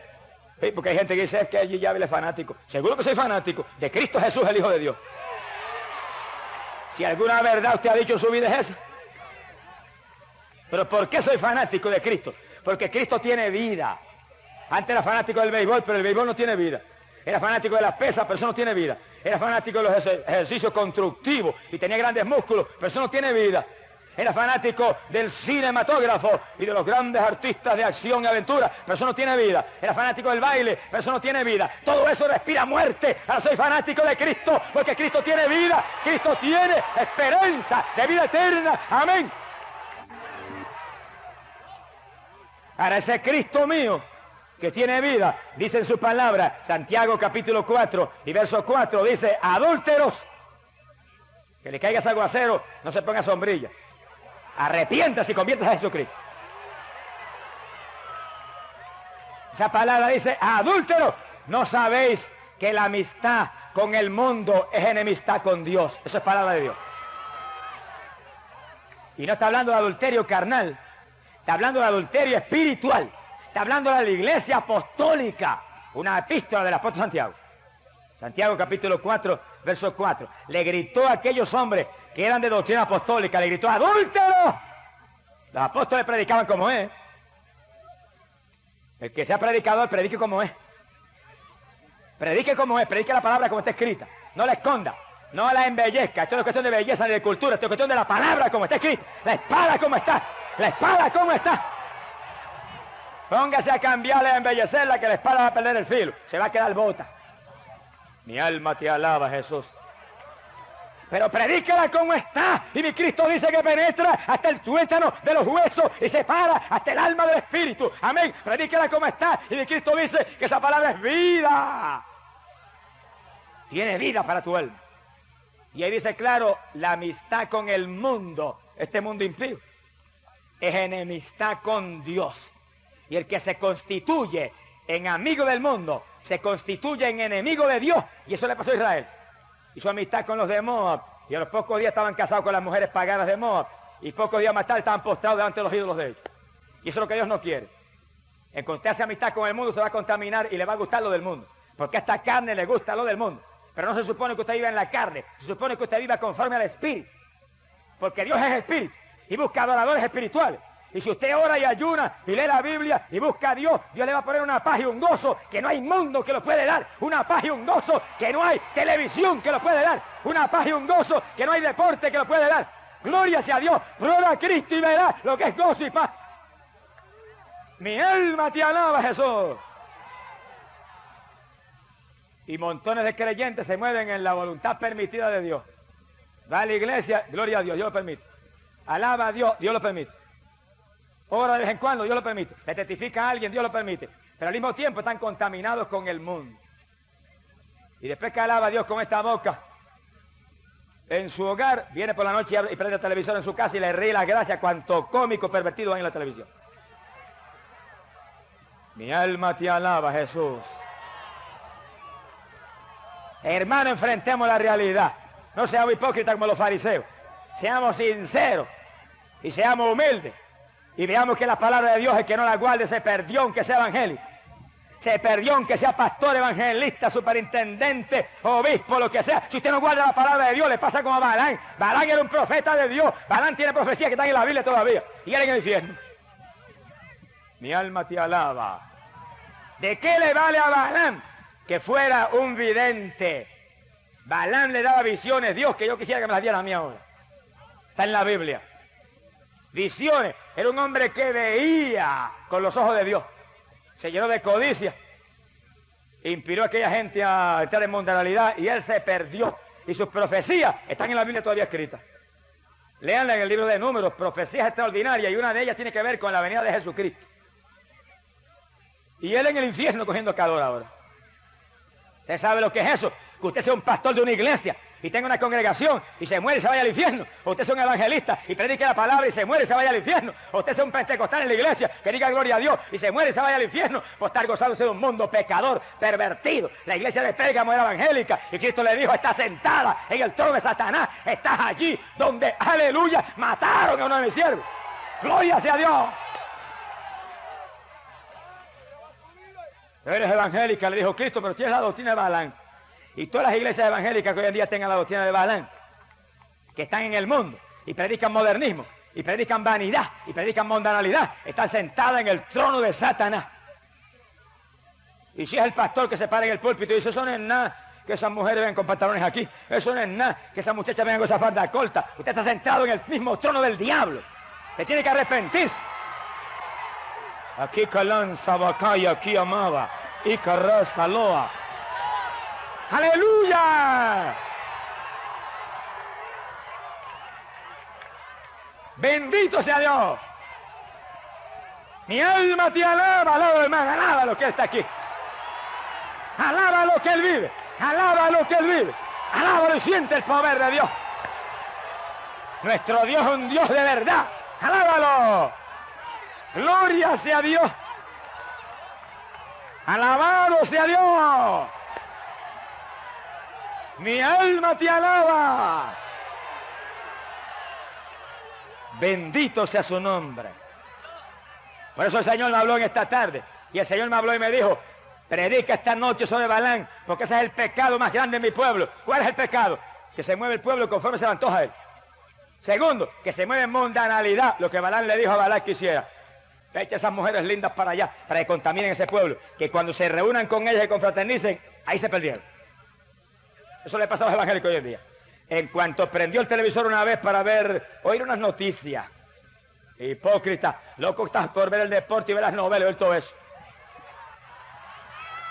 Sí, porque hay gente que dice es que allí ya es fanático. Seguro que soy fanático de Cristo Jesús, el Hijo de Dios. Si alguna verdad usted ha dicho en su vida es esa. ¿Pero por qué soy fanático de Cristo? Porque Cristo tiene vida. Antes era fanático del béisbol, pero el béisbol no tiene vida. Era fanático de las pesas, pero eso no tiene vida. Era fanático de los ejercicios constructivos y tenía grandes músculos, pero eso no tiene vida. Era fanático del cinematógrafo y de los grandes artistas de acción y aventura, pero eso no tiene vida. Era fanático del baile, pero eso no tiene vida. Todo eso respira muerte. Ahora soy fanático de Cristo, porque Cristo tiene vida. Cristo tiene esperanza de vida eterna. Amén. Ahora ese Cristo mío, que tiene vida, dice en su palabra, Santiago capítulo 4 y verso 4, dice, adúlteros, que le caiga ese aguacero, no se ponga sombrilla. Arrepiéntase y conviértase a Jesucristo. Esa palabra dice, adúlteros, ¿no sabéis que la amistad con el mundo es enemistad con Dios? Eso es palabra de Dios. Y no está hablando de adulterio carnal, está hablando de adulterio espiritual. Está hablando de la iglesia apostólica, una epístola del apóstol Santiago. Santiago capítulo 4, verso 4. Le gritó a aquellos hombres que eran de doctrina apostólica, le gritó, ¡adúlteros! Los apóstoles predicaban como es. El que sea predicador, predique como es. Predique como es, predique la palabra como está escrita. No la esconda, no la embellezca. Esto no es cuestión de belleza ni de cultura, esto es cuestión de la palabra como está escrita. La espada como está, la espada como está. Póngase a cambiarla, a embellecerla, que la espada va a perder el filo. Se va a quedar bota. Mi alma te alaba, Jesús. Pero predícala como está. Y mi Cristo dice que penetra hasta el tuétano de los huesos y separa hasta el alma del espíritu. Amén. Predícala como está. Y mi Cristo dice que esa palabra es vida. Tiene vida para tu alma. Y ahí dice claro, la amistad con el mundo, este mundo impío, es enemistad con Dios. Y el que se constituye en amigo del mundo se constituyen enemigos de Dios. Y eso le pasó a Israel. Hizo amistad con los de Moab. Y a los pocos días estaban casados con las mujeres paganas de Moab. Y pocos días más tarde estaban postrados delante de los ídolos de ellos. Y eso es lo que Dios no quiere. Encontrarse amistad con el mundo se va a contaminar y le va a gustar lo del mundo. Porque a esta carne le gusta lo del mundo. Pero no se supone que usted viva en la carne. Se supone que usted viva conforme al Espíritu. Porque Dios es Espíritu. Y busca adoradores espirituales. Y si usted ora y ayuna y lee la Biblia y busca a Dios, Dios le va a poner una paz y un gozo que no hay mundo que lo puede dar. Una paz y un gozo que no hay televisión que lo puede dar. Una paz y un gozo que no hay deporte que lo puede dar. Gloria sea a Dios. Prueba a Cristo y verá lo que es gozo y paz. Mi alma te alaba, Jesús. Y montones de creyentes se mueven en la voluntad permitida de Dios. Va a la iglesia, gloria a Dios, Dios lo permite. Alaba a Dios, Dios lo permite. Ora de vez en cuando, Dios lo permite. Le testifica a alguien, Dios lo permite. Pero al mismo tiempo están contaminados con el mundo. Y después que alaba a Dios con esta boca, en su hogar, viene por la noche y prende el televisor en su casa y le ríe las gracias cuanto cómico pervertido hay en la televisión. Mi alma te alaba, Jesús. Hermano, enfrentemos la realidad. No seamos hipócritas como los fariseos. Seamos sinceros y seamos humildes. Y veamos que la palabra de Dios, el que no la guarde, se perdió aunque sea evangélico. Se perdió aunque sea pastor, evangelista, superintendente, obispo, lo que sea. Si usted no guarda la palabra de Dios, le pasa como a Balán. Balán era un profeta de Dios. Balán tiene profecías que están en la Biblia todavía. Y él en el infierno. Mi alma te alaba. ¿De qué le vale a Balán que fuera un vidente? Balán le daba visiones, Dios, que yo quisiera que me las diera a mí ahora. Está en la Biblia. Visiones. Era un hombre que veía con los ojos de Dios. Se llenó de codicia. Inspiró a aquella gente a entrar en mundanalidad y él se perdió. Y sus profecías están en la Biblia todavía escritas. Léanla en el libro de Números, profecías extraordinarias, y una de ellas tiene que ver con la venida de Jesucristo. Y él en el infierno cogiendo calor ahora. ¿Usted sabe lo que es eso? Que usted sea un pastor de una iglesia y tenga una congregación y se muere y se vaya al infierno. O usted sea un evangelista y predique la palabra y se muere y se vaya al infierno. O usted sea un pentecostal en la iglesia que diga gloria a Dios y se muere y se vaya al infierno por estar gozándose de un mundo pecador, pervertido. La iglesia de Pérgamo era evangélica y Cristo le dijo: está sentada en el trono de Satanás. Estás allí donde, aleluya, mataron a uno de mis siervos. Gloria sea a Dios. Eres evangélica, le dijo Cristo, pero tienes la doctrina de Balán. Y todas las iglesias evangélicas que hoy en día tengan la doctrina de Balán, que están en el mundo y predican modernismo, y predican vanidad, y predican mundanalidad, están sentadas en el trono de Satanás. Y si es el pastor que se para en el púlpito y dice: eso no es nada que esas mujeres vengan con pantalones aquí, eso no es nada que esas muchachas vengan con esa falda corta, usted está sentado en el mismo trono del diablo. Se tiene que arrepentirse. Aquí Calán, Sabacaya, aquí Amaba, y Carraza, Loa. ¡Aleluya! Bendito sea Dios. Mi alma te alaba, alaba hermano, alaba lo que está aquí. Alaba lo que Él vive, alaba lo que Él vive. Alaba y siente el poder de Dios. Nuestro Dios es un Dios de verdad. Alábalo. Gloria sea Dios. Alabado sea Dios. Mi alma te alaba. Bendito sea su nombre. Por eso el Señor me habló en esta tarde. Y el Señor me habló y me dijo: predica esta noche sobre Balán, porque ese es el pecado más grande en mi pueblo. ¿Cuál es el pecado? Que se mueve el pueblo conforme se le antoja a él. Segundo, que se mueve en mundanalidad, lo que Balán le dijo a Balán que hiciera. Echa esas mujeres lindas para allá, para que contaminen ese pueblo, que cuando se reúnan con ellas y confraternicen, ahí se perdieron. Eso le pasa a los evangélicos hoy en día. En cuanto prendió el televisor una vez para oír unas noticias, hipócrita, loco estás por ver el deporte y ver las novelas y ver todo eso.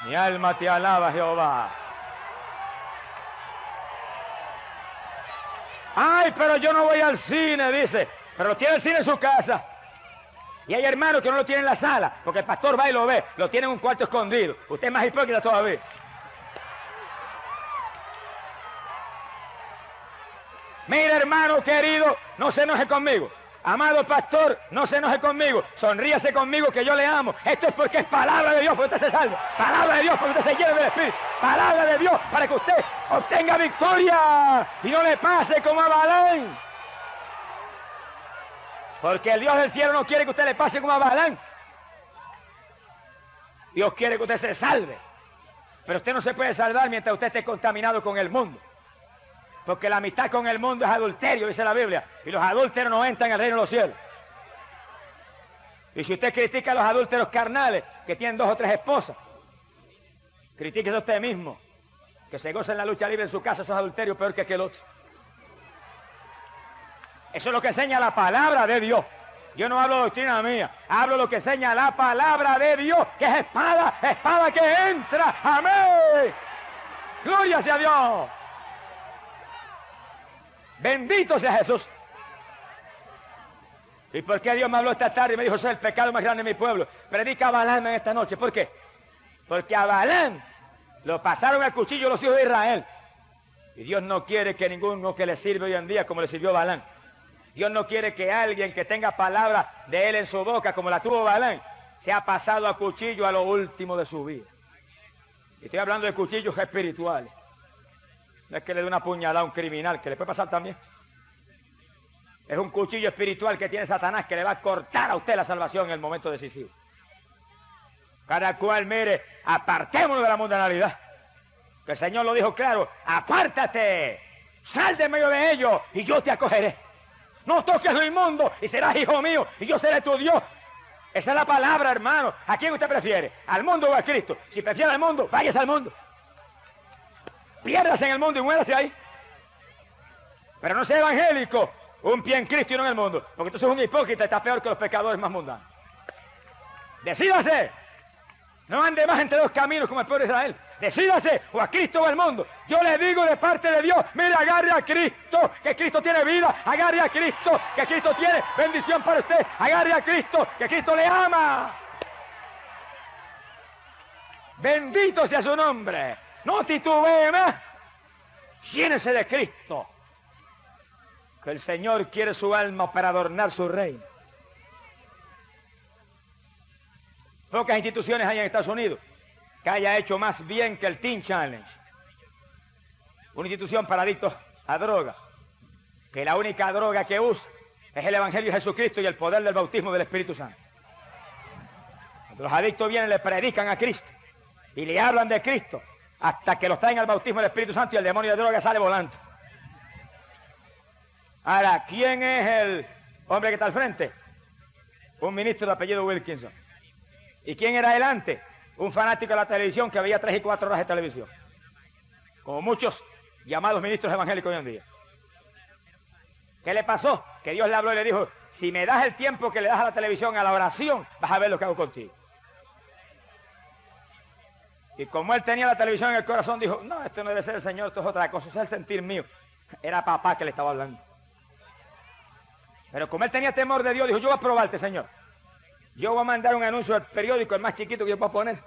Mi alma te alaba, Jehová. Ay, pero yo no voy al cine, dice, pero tiene el cine en su casa. Y hay hermanos que no lo tienen en la sala, porque el pastor va y lo ve, lo tiene en un cuarto escondido. Usted es más hipócrita todavía. Mira, hermano querido, no se enoje conmigo. Amado pastor, no se enoje conmigo, sonríase conmigo que yo le amo. Esto es porque es palabra de Dios para que usted se salve. Palabra de Dios para que usted se llene del Espíritu. Palabra de Dios para que usted obtenga victoria y no le pase como a Balaam. Porque el Dios del cielo no quiere que usted le pase como a Balaam. Dios quiere que usted se salve. Pero usted no se puede salvar mientras usted esté contaminado con el mundo. Porque la amistad con el mundo es adulterio, dice la Biblia. Y los adúlteros no entran al reino de los cielos. Y si usted critica a los adúlteros carnales, que tienen 2 o 3 esposas, critíquese a usted mismo. Que se goza en la lucha libre en su casa, eso es adulterio peor que aquel otro. Eso es lo que enseña la palabra de Dios. Yo no hablo de doctrina mía, hablo lo que enseña la palabra de Dios, que es espada, espada que entra. ¡Amén! ¡Gloria sea a Dios! Bendito sea Jesús. ¿Y por qué Dios me habló esta tarde y me dijo, soy el pecado más grande de mi pueblo? Predica a Balaam en esta noche. ¿Por qué? Porque a Balaam lo pasaron al cuchillo los hijos de Israel. Y Dios no quiere que ninguno que le sirve hoy en día como le sirvió Balaam. Dios no quiere que alguien que tenga palabra de él en su boca como la tuvo Balaam sea pasado a cuchillo a lo último de su vida. Y estoy hablando de cuchillos espirituales. No es que le dé una puñalada a un criminal, que le puede pasar también. Es un cuchillo espiritual que tiene Satanás que le va a cortar a usted la salvación en el momento decisivo. Cada cual, mire, apartémonos de la mundanalidad. Que el Señor lo dijo claro, apártate, sal de medio de ellos y yo te acogeré. No toques lo inmundo y serás hijo mío y yo seré tu Dios. Esa es la palabra, hermano. ¿A quién usted prefiere? ¿Al mundo o a Cristo? Si prefiere al mundo, váyase al mundo. Piérdase en el mundo y muérase ahí. Pero no sea evangélico, un pie en Cristo y no en el mundo. Porque entonces es un hipócrita y está peor que los pecadores más mundanos. Decídase. No ande más entre 2 caminos como el pueblo de Israel. Decídase, o a Cristo o al mundo. Yo le digo de parte de Dios, mire, agarre a Cristo, que Cristo tiene vida. Agarre a Cristo, que Cristo tiene bendición para usted. Agarre a Cristo, que Cristo le ama. Bendito sea su nombre. No titubee más. Llénese de Cristo. Que el Señor quiere su alma para adornar su reino. Pocas instituciones hay en Estados Unidos que haya hecho más bien que el Teen Challenge. Una institución para adictos a droga. Que la única droga que usa es el Evangelio de Jesucristo y el poder del bautismo del Espíritu Santo. Cuando los adictos vienen, le predican a Cristo y le hablan de Cristo hasta que los traen al bautismo del Espíritu Santo y el demonio de droga sale volando. Ahora, ¿quién es el hombre que está al frente? Un ministro de apellido Wilkinson. ¿Y quién era delante? Un fanático de la televisión que veía 3 y 4 horas de televisión. Como muchos llamados ministros evangélicos hoy en día. ¿Qué le pasó? Que Dios le habló y le dijo, si me das el tiempo que le das a la televisión, a la oración, vas a ver lo que hago contigo. Y como él tenía la televisión en el corazón, dijo, no, esto no debe ser el Señor, esto es otra cosa, eso es el sentir mío. Era papá que le estaba hablando. Pero como él tenía temor de Dios, dijo, yo voy a probarte, Señor. Yo voy a mandar un anuncio al periódico, el más chiquito que yo pueda poner.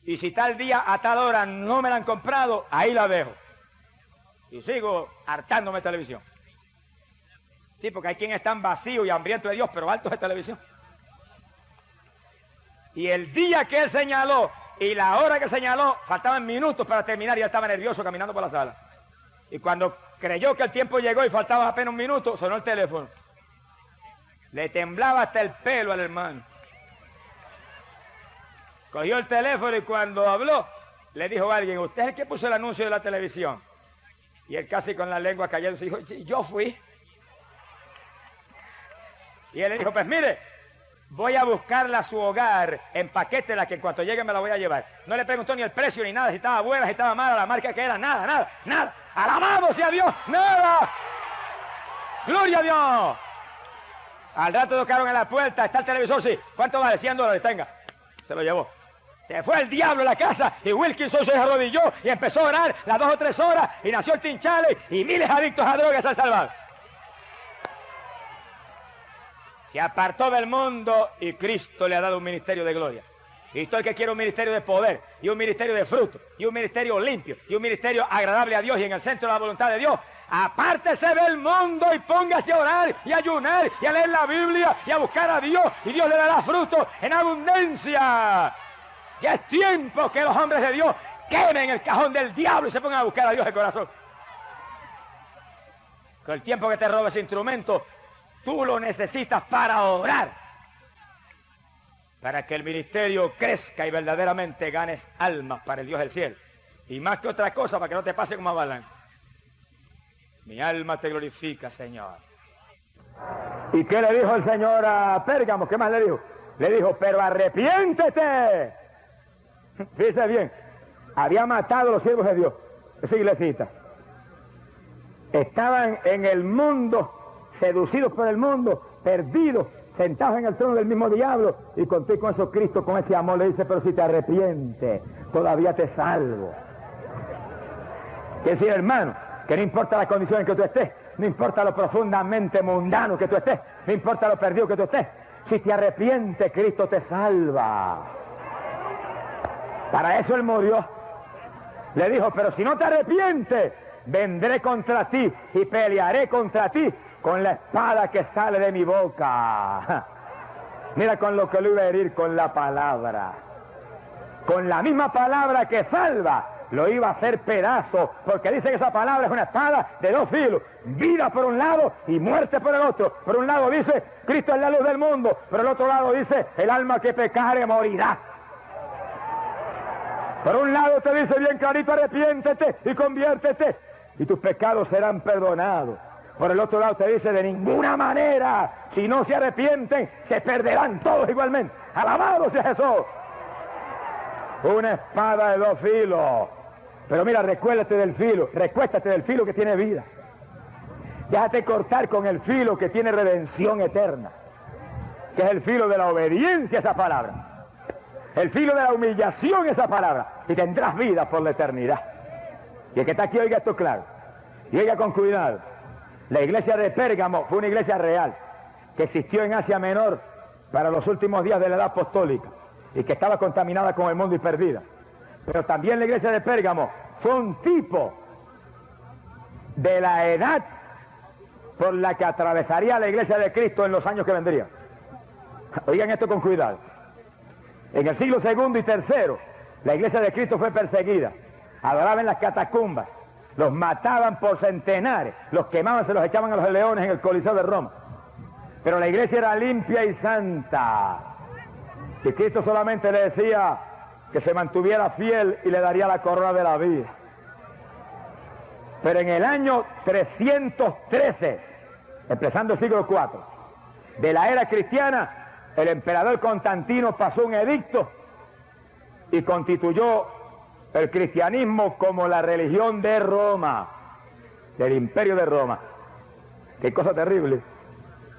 Y si tal día, a tal hora, no me la han comprado, ahí la dejo. Y sigo hartándome de televisión. Sí, porque hay quienes están vacíos y hambrientos de Dios, pero altos de televisión. Y el día que él señaló y la hora que señaló, faltaban minutos para terminar y él estaba nervioso caminando por la sala. Y cuando creyó que el tiempo llegó y faltaba apenas un minuto, sonó el teléfono. Le temblaba hasta el pelo al hermano. Cogió el teléfono y cuando habló, le dijo a alguien, ¿usted es el que puso el anuncio de la televisión? Y él casi con la lengua cayendo dijo, sí, yo fui. Y él le dijo, pues mire, voy a buscarla a su hogar en paquete, la que en cuanto llegue me la voy a llevar. No le preguntó ni el precio ni nada, si estaba buena, si estaba mala, la marca que era, nada, nada, nada. ¡Alabado sea Dios! ¡Nada! ¡Gloria a Dios! Al rato tocaron en la puerta, está el televisor, sí. ¿Cuánto vale? $100, tenga. Se lo llevó. Se fue el diablo a la casa y Wilkinson se arrodilló y empezó a orar las 2 o 3 horas y nació el Teen Challenge y miles de adictos a drogas se han salvado. Se apartó del mundo y Cristo le ha dado un ministerio de gloria. Y todo el que quiere un ministerio de poder y un ministerio de fruto y un ministerio limpio y un ministerio agradable a Dios y en el centro de la voluntad de Dios, apártese del mundo y póngase a orar y a ayunar y a leer la Biblia y a buscar a Dios, y Dios le dará fruto en abundancia. Ya es tiempo que los hombres de Dios quemen el cajón del diablo y se pongan a buscar a Dios de corazón. Con el tiempo que te roba ese instrumento, tú lo necesitas para orar, para que el ministerio crezca y verdaderamente ganes almas para el Dios del cielo. Y más que otra cosa, para que no te pase como a Balán. Mi alma te glorifica, Señor. ¿Y qué le dijo el Señor a Pérgamo? ¿Qué más le dijo? Le dijo, pero arrepiéntete. Fíjese bien, había matado a los siervos de Dios, esa iglesita. Estaban en el mundo, seducidos por el mundo, perdidos, sentados en el trono del mismo diablo, y contigo con eso Cristo, con ese amor, le dice, pero si te arrepientes, todavía te salvo. Quiere decir, hermano, que no importa la condición en que tú estés, no importa lo profundamente mundano que tú estés, no importa lo perdido que tú estés, si te arrepientes, Cristo te salva. Para eso Él murió. Le dijo, pero si no te arrepientes, vendré contra ti y pelearé contra ti con la espada que sale de mi boca. Mira con lo que lo iba a herir, con la palabra. Con la misma palabra que salva, lo iba a hacer pedazo, porque dice que esa palabra es una espada de dos filos, vida por un lado y muerte por el otro. Por un lado dice, Cristo es la luz del mundo, por el otro lado dice, el alma que pecare morirá. Por un lado te dice bien clarito, arrepiéntete y conviértete, y tus pecados serán perdonados. Por el otro lado te dice, de ninguna manera, si no se arrepienten, se perderán todos igualmente. Alabado sea Jesús. Una espada de dos filos. Pero mira, recuéstate del filo que tiene vida. Déjate cortar con el filo que tiene redención eterna, que es el filo de la obediencia a esa palabra, el filo de la humillación a esa palabra, y tendrás vida por la eternidad. Y el que está aquí oiga esto claro, y oiga con cuidado. La iglesia de Pérgamo fue una iglesia real, que existió en Asia Menor para los últimos días de la edad apostólica, y que estaba contaminada con el mundo y perdida. Pero también la iglesia de Pérgamo fue un tipo de la edad por la que atravesaría la iglesia de Cristo en los años que vendrían. Oigan esto con cuidado. En el siglo II y III, la iglesia de Cristo fue perseguida. Adoraban en las catacumbas, los mataban por centenares, los quemaban, se los echaban a los leones en el Coliseo de Roma. Pero la iglesia era limpia y santa. Y Cristo solamente le decía que se mantuviera fiel y le daría la corona de la vida. Pero en el año 313, empezando el siglo IV, de la era cristiana, el emperador Constantino pasó un edicto y constituyó el cristianismo como la religión de Roma, del imperio de Roma. Qué cosa terrible.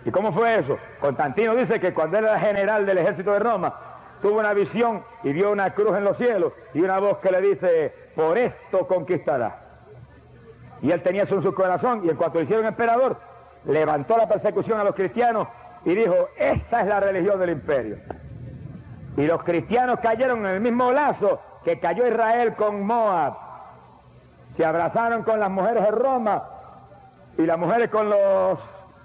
¿Y cómo fue eso? Constantino dice que cuando él era general del ejército de Roma, tuvo una visión y vio una cruz en los cielos y una voz que le dice, por esto conquistará. Y él tenía eso en su corazón, y en cuanto lo hicieron emperador, levantó la persecución a los cristianos y dijo, esta es la religión del imperio. Y los cristianos cayeron en el mismo lazo que cayó Israel con Moab. Se abrazaron con las mujeres de Roma, y las mujeres con los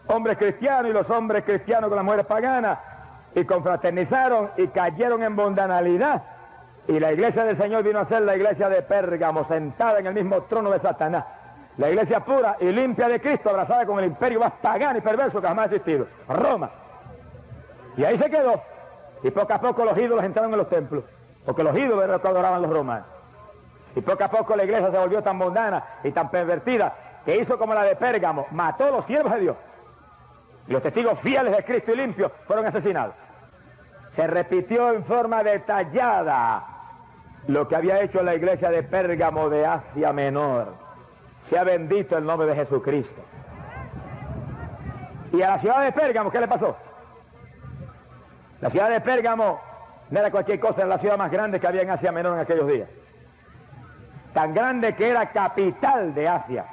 hombres cristianos, y los hombres cristianos con las mujeres paganas, y confraternizaron y cayeron en mundanalidad. Y la iglesia del Señor vino a ser la iglesia de Pérgamo, sentada en el mismo trono de Satanás. La iglesia pura y limpia de Cristo, abrazada con el imperio más pagano y perverso que jamás ha existido, Roma. Y ahí se quedó. Y poco a poco los ídolos entraron en los templos, porque los ídolos eran los que adoraban los romanos. Y poco a poco la iglesia se volvió tan mundana y tan pervertida, que hizo como la de Pérgamo, mató a los siervos de Dios. Y los testigos fieles de Cristo y limpios fueron asesinados. Se repitió en forma detallada lo que había hecho la iglesia de Pérgamo de Asia Menor. Sea bendito el nombre de Jesucristo. Y a la ciudad de Pérgamo, ¿qué le pasó? La ciudad de Pérgamo no era cualquier cosa, era la ciudad más grande que había en Asia Menor en aquellos días. Tan grande que era capital de Asia.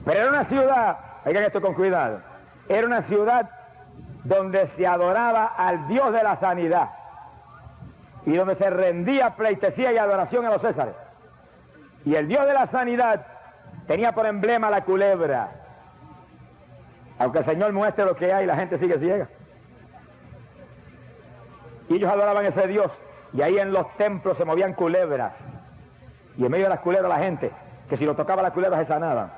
Pero era una ciudad, oigan esto con cuidado, era una ciudad donde se adoraba al Dios de la sanidad y donde se rendía pleitesía y adoración a los césares. Y el Dios de la sanidad tenía por emblema la culebra. Aunque el Señor muestre lo que hay, la gente sigue ciega. Y ellos adoraban a ese Dios, y ahí en los templos se movían culebras. Y en medio de las culebras la gente, que si lo tocaba la culebra se sanaban.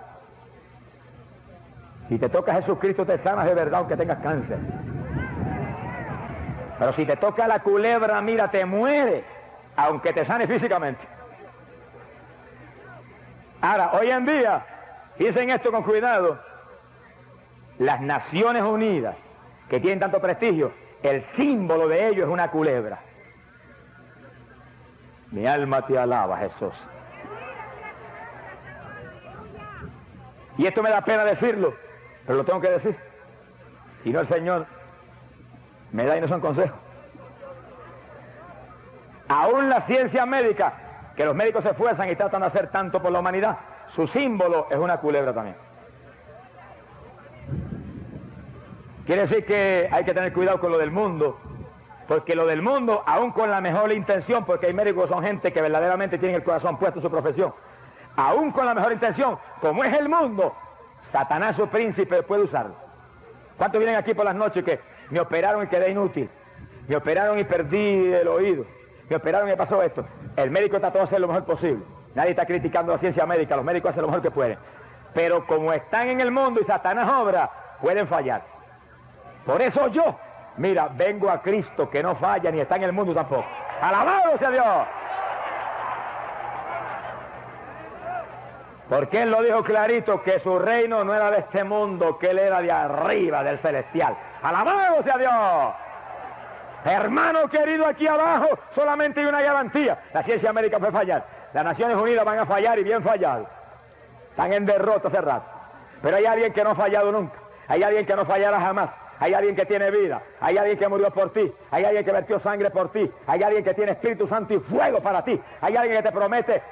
Si te toca Jesucristo te sanas de verdad aunque tengas cáncer. Pero si te toca la culebra, mira, te muere, aunque te sane físicamente. Ahora, hoy en día, fíjense en esto con cuidado, las Naciones Unidas, que tienen tanto prestigio, el símbolo de ellos es una culebra. Mi alma te alaba, Jesús. Y esto me da pena decirlo, pero lo tengo que decir. Si no, el Señor me da y no son consejos. Aún la ciencia médica, que los médicos se esfuerzan y tratan de hacer tanto por la humanidad, su símbolo es una culebra también. Quiere decir que hay que tener cuidado con lo del mundo, porque lo del mundo, aún con la mejor intención, porque hay médicos que son gente que verdaderamente tienen el corazón puesto en su profesión, aún con la mejor intención, como es el mundo, Satanás, su príncipe, puede usarlo. ¿Cuántos vienen aquí por las noches que me operaron y quedé inútil? Me operaron y perdí el oído. Me operaron y me pasó esto. El médico trató de hacer lo mejor posible. Nadie está criticando la ciencia médica, los médicos hacen lo mejor que pueden. Pero como están en el mundo y Satanás obra, pueden fallar. Por eso yo, mira, vengo a Cristo que no falla ni está en el mundo tampoco. ¡Alabado sea Dios! Porque Él lo dijo clarito, que su reino no era de este mundo, que Él era de arriba, del celestial. ¡Alabado sea Dios! Hermano querido, aquí abajo solamente hay una garantía. La ciencia médica puede fallar. Las Naciones Unidas van a fallar y bien fallado. Están en derrota hace rato. Pero hay alguien que no ha fallado nunca. Hay alguien que no fallará jamás. Hay alguien que tiene vida, hay alguien que murió por ti, hay alguien que vertió sangre por ti, hay alguien que tiene Espíritu Santo y fuego para ti, hay alguien que te promete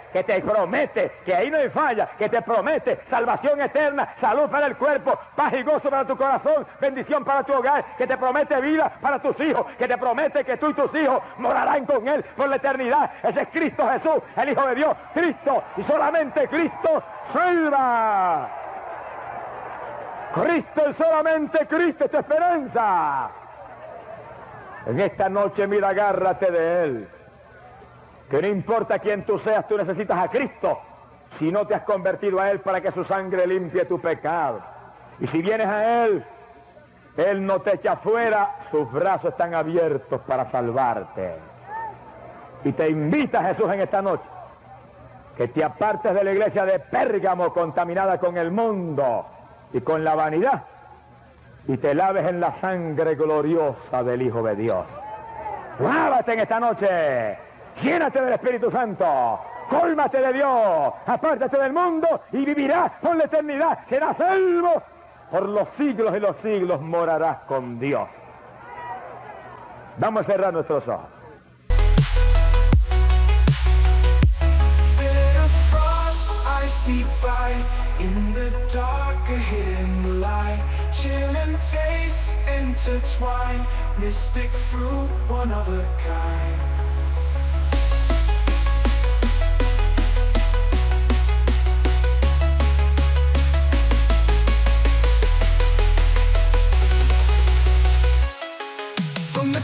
que ahí no hay falla, que te promete salvación eterna, salud para el cuerpo, paz y gozo para tu corazón, bendición para tu hogar, que te promete vida para tus hijos, que te promete que tú y tus hijos morarán con Él por la eternidad. Ese es Cristo Jesús, el Hijo de Dios, Cristo y solamente Cristo salva. Cristo y solamente Cristo es tu esperanza. En esta noche, mira, agárrate de Él. Que no importa quién tú seas, tú necesitas a Cristo. Si no te has convertido a Él para que su sangre limpie tu pecado. Y si vienes a Él, Él no te echa fuera, sus brazos están abiertos para salvarte. Y te invita Jesús en esta noche, que te apartes de la iglesia de Pérgamo contaminada con el mundo y con la vanidad, y te laves en la sangre gloriosa del Hijo de Dios. Lávate en esta noche, llénate del Espíritu Santo, cólmate de Dios, apártate del mundo y vivirás por la eternidad, serás salvo, por los siglos y los siglos morarás con Dios. Vamos a cerrar nuestros ojos. By in the dark, a hidden light, chill and taste intertwine, mystic fruit, one of a kind. From the